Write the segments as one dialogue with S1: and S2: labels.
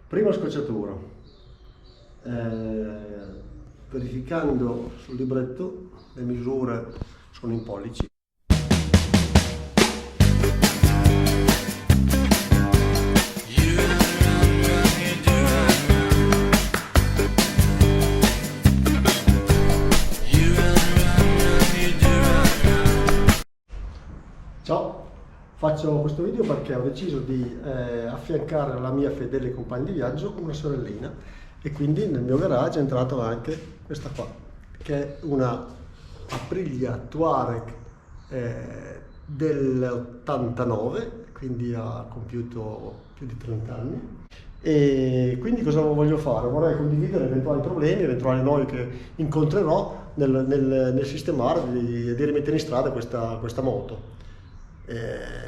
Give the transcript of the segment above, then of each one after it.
S1: Prima scocciatura, verificando sul libretto le misure sono in pollici. Ciao, faccio questo video perché ho deciso di affiancare alla mia fedele compagna di viaggio una sorellina e quindi nel mio garage è entrata anche questa qua, che è una Aprilia Touareg del'89, quindi ha compiuto più di 30 anni. E quindi cosa voglio fare? Vorrei condividere eventuali problemi, eventuali noie che incontrerò nel sistemare di rimettere in strada questa moto.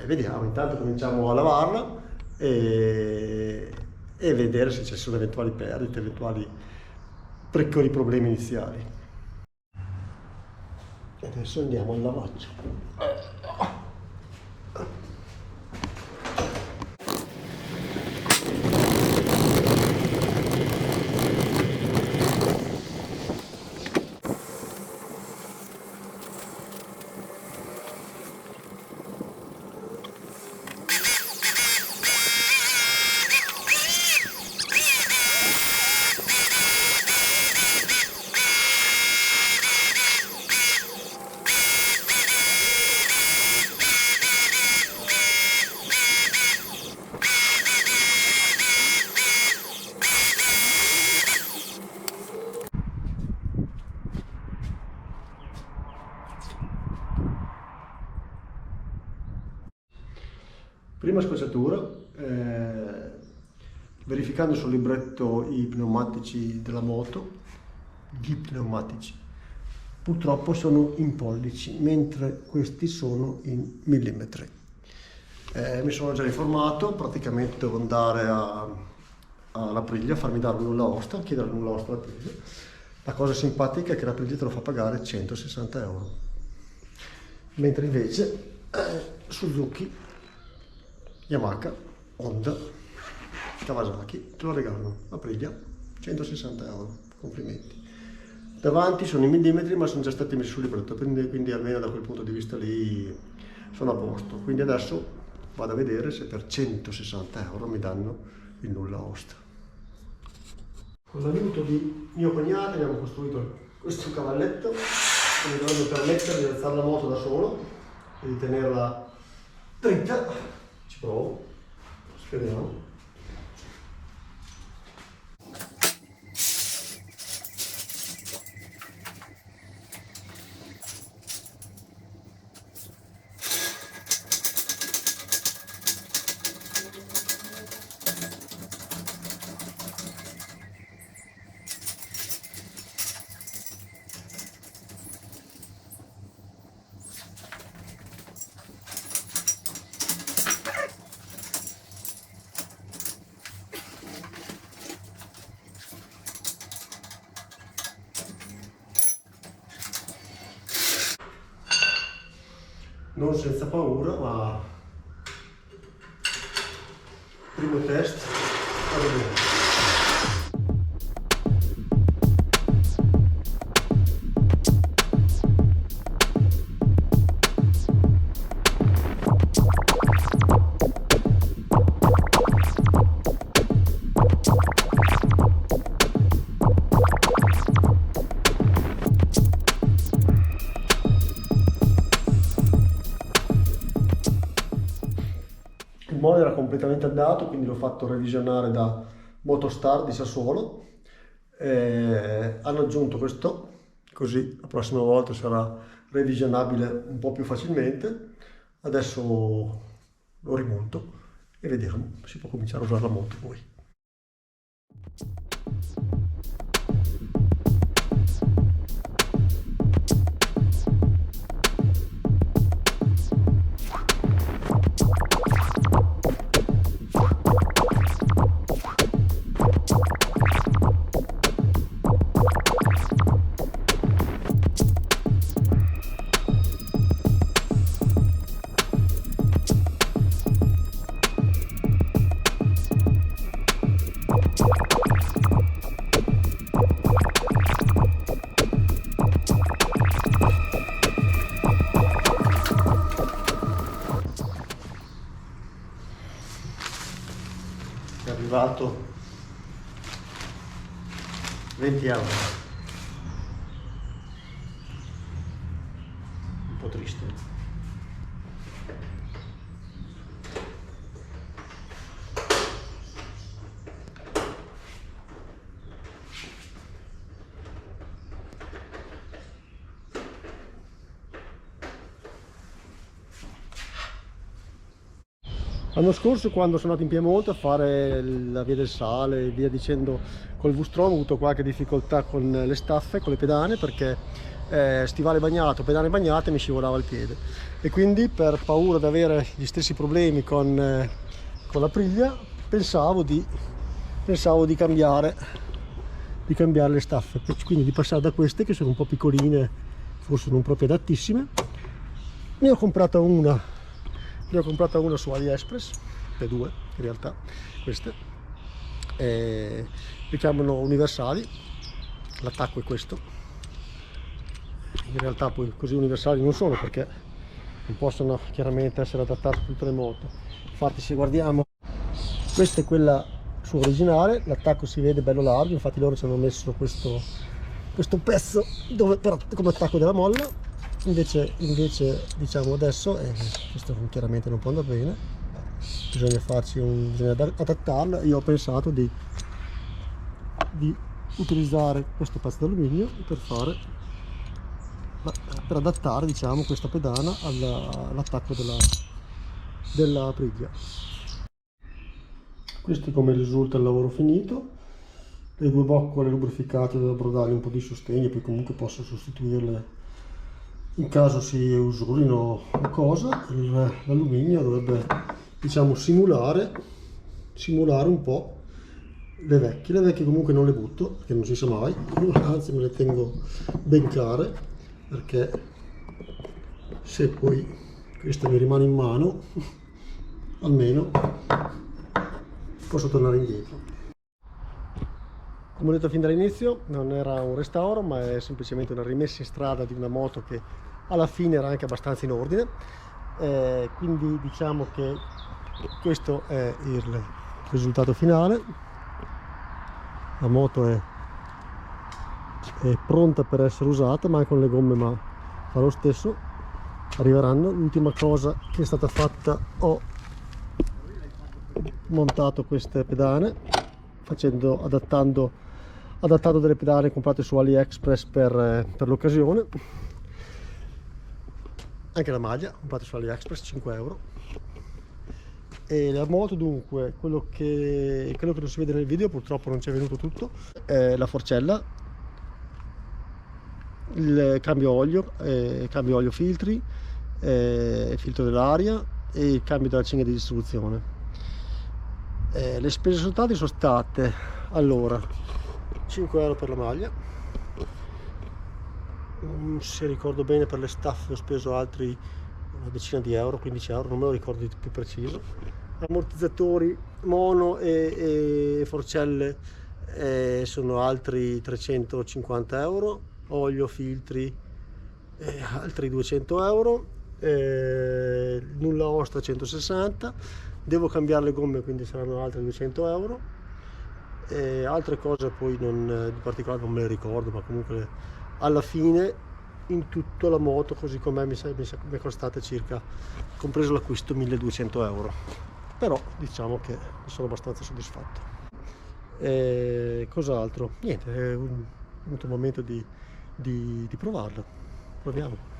S1: Vediamo, intanto cominciamo a lavarla e vedere se ci sono eventuali perdite, eventuali piccoli problemi iniziali. E adesso andiamo al lavaggio. Prima scocciatura, verificando sul libretto i pneumatici della moto, gli pneumatici, purtroppo sono in pollici, mentre questi sono in millimetri. Mi sono già informato, praticamente devo andare all'Aprilia, farmi dare un nulla osta, chiedere il nulla osta all'Aprilia. La cosa simpatica è che l'Aprilia te lo fa pagare 160 euro, mentre invece Suzuki, Yamaha, Honda, Kawasaki te lo regalano, Aprilia, 160 euro, complimenti. Davanti sono i millimetri ma sono già stati messi sul libretto, quindi almeno da quel punto di vista lì sono a posto. Quindi adesso vado a vedere se per 160 euro mi danno il nulla osta. Con l'aiuto di mio cognato abbiamo costruito questo cavalletto che mi dovrebbe permettere di alzare la moto da solo e di tenerla dritta. Ci provo, speriamo. Non senza paura, ma primo test, vado bene. Il mono era completamente andato, quindi l'ho fatto revisionare da Motostar di Sassuolo. Hanno aggiunto questo, così la prossima volta sarà revisionabile un po' più facilmente. Adesso lo rimonto e vediamo, si può cominciare a usare la moto poi. arrivato 20 euro, un po' triste. L'anno scorso, quando sono andato in Piemonte a fare la via del sale e via dicendo col V-Strom, ho avuto qualche difficoltà con le staffe, con le pedane, perché stivale bagnato, pedane bagnate, mi scivolava il piede, e quindi per paura di avere gli stessi problemi con la Priglia pensavo di cambiare le staffe, quindi di passare da queste, che sono un po' piccoline, forse non proprio adattissime. Ne ho comprata una su AliExpress, le due in realtà, queste, li chiamano universali. L'attacco è questo. In realtà poi così universali non sono, perché non possono chiaramente essere adattati a tutte le moto. Infatti, se guardiamo, questa è quella sua originale, l'attacco si vede bello largo, infatti loro ci hanno messo questo pezzo dove, però, come attacco della molla. Invece diciamo adesso, questo chiaramente non può andare bene, bisogna adattarlo. Io ho pensato di utilizzare questo pezzo d'alluminio per adattare, diciamo, questa pedana all'attacco della Priglia. Questo è come risulta il lavoro finito. Le due boccole lubrificate, devo dargli un po' di sostegno, poi comunque posso sostituirle in caso si usurino o cosa. L'alluminio dovrebbe, diciamo, simulare un po' le vecchie comunque non le butto, perché non si sa mai, anzi me le tengo ben care, perché se poi questa mi rimane in mano almeno posso tornare indietro. Come ho detto fin dall'inizio, non era un restauro, ma è semplicemente una rimessa in strada di una moto che alla fine era anche abbastanza in ordine, quindi diciamo che questo è il risultato finale. La moto è pronta per essere usata, mancano le gomme, ma fa lo stesso, arriveranno. L'ultima cosa che è stata fatta, ho montato queste pedane adattando delle pedane comprate su AliExpress per l'occasione. Anche la maglia comprata su AliExpress, 5 euro. E la moto, dunque, quello che non si vede nel video, purtroppo non ci è venuto tutto, la forcella, il cambio olio filtri, filtro dell'aria e il cambio della cinghia di distribuzione. Le spese sottali sono state, allora, 5 euro per la maglia, se ricordo bene per le staffe ho speso altri una decina di euro, 15 euro, non me lo ricordo più preciso. Ammortizzatori mono e forcelle sono altri 350 euro, olio, filtri altri 200 euro, nulla osta 160, devo cambiare le gomme, quindi saranno altri 200 euro. Altre cose poi di particolare non me le ricordo, ma comunque alla fine in tutto la moto così com'è mi è costata circa, compreso l'acquisto, 1200 euro. Però diciamo che sono abbastanza soddisfatto. Cos'altro? Niente, è venuto il momento di provarlo. Proviamo.